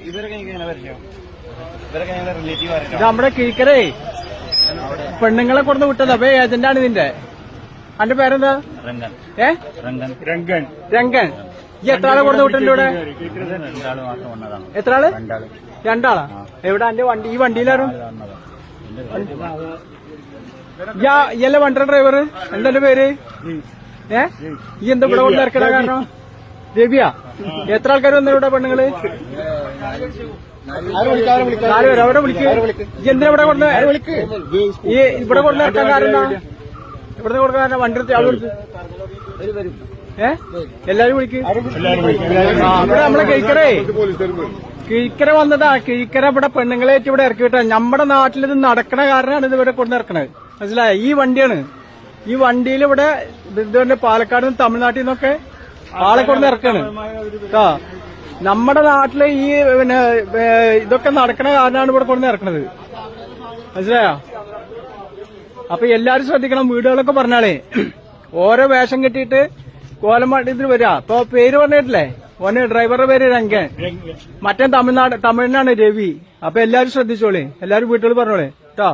ഇവരൊക്കെ എനിക്ക് പരിചയം, ഇവരൊക്കെ ഞങ്ങളുടെ റിലേറ്റീവ് ആയിരുന്നു. ഇത് നമ്മുടെ കിഴിക്കരേ പെണ്ണുങ്ങളെ കൊടുത്ത് വിട്ടതാ. അപ്പൊ ഏജന്റാണ് ഇതിന്റെ. അന്റെ പേരെന്താ? രംഗൻ. രംഗൻ. രംഗൻ. ഈ എത്ര ആളെ കൊടുത്ത് വിട്ടിട്ടുണ്ട് ഇവിടെ? രണ്ടാള് മാത്രം വന്നതാണ്. എത്ര ആള്? രണ്ടാള്. രണ്ടാളാ? എവിടെ അന്റെ വണ്ടി? ഈ വണ്ടിയിലാരും ഇയല്ല വണ്ടി ഡ്രൈവർ? എന്താ പേര്? ഈ എന്താ ഇവിടെ കൊണ്ട് ഇറക്കണ കാരണം? രവിയാ? എത്ര ആൾക്കാർ വന്നു ഇവിടെ പെണ്ണുങ്ങള്? 4 പേര്. അവിടെ വിളിക്ക്. ഈ എന്തിനാ ഇവിടെ കൊണ്ട് ഈ ഇവിടെ കൊണ്ട് ഇറക്കാൻ കാരണം? ഇവിടെ കൊടുക്കാൻ കാരണം വണ്ടി എടുത്ത് ആൾ വിളിക്ക്. എല്ലാരും വിളിക്ക്. ഇവിടെ നമ്മളെ കിഴിക്കര വന്നതാ. കിഴിക്കര ഇവിടെ പെണ്ണുങ്ങളേറ്റ് ഇവിടെ ഇറക്കി വിട്ടാ. നമ്മുടെ നാട്ടിൽ ഇത് നടക്കണ കാരണമാണ് ഇത് ഇവിടെ കൊണ്ട് ഇറക്കണത്. മനസ്സിലായ? ഈ വണ്ടിയാണ്. ഈ വണ്ടിയിൽ ഇവിടെ ഇതുകൊണ്ട് പാലക്കാട് നിന്ന് തമിഴ്നാട്ടിൽ നിന്നൊക്കെ ആളെ കൊണ്ട് ഇറക്കാണ്. നമ്മുടെ നാട്ടില് ഈ പിന്നെ ഇതൊക്കെ നടക്കണ കാരണമാണ് ഇവിടെ കൊണ്ട് ഇറക്കണത്. മനസ്സിലായോ? അപ്പൊ എല്ലാരും ശ്രദ്ധിക്കണം. വീടുകളൊക്കെ പറഞ്ഞാളേ ഓരോ വേഷം കെട്ടിയിട്ട് കോലമാട്ടിന് വരിക. ഇപ്പൊ പേര് പറഞ്ഞിട്ടില്ലേ? ഓന് ഡ്രൈവറുടെ പേര് രംഗൻ, മറ്റേ തമിഴ്നാടാണ് രവി. അപ്പൊ എല്ലാരും ശ്രദ്ധിച്ചോളേ. എല്ലാരും വീട്ടുകൾ പറഞ്ഞോളേ കേട്ടോ.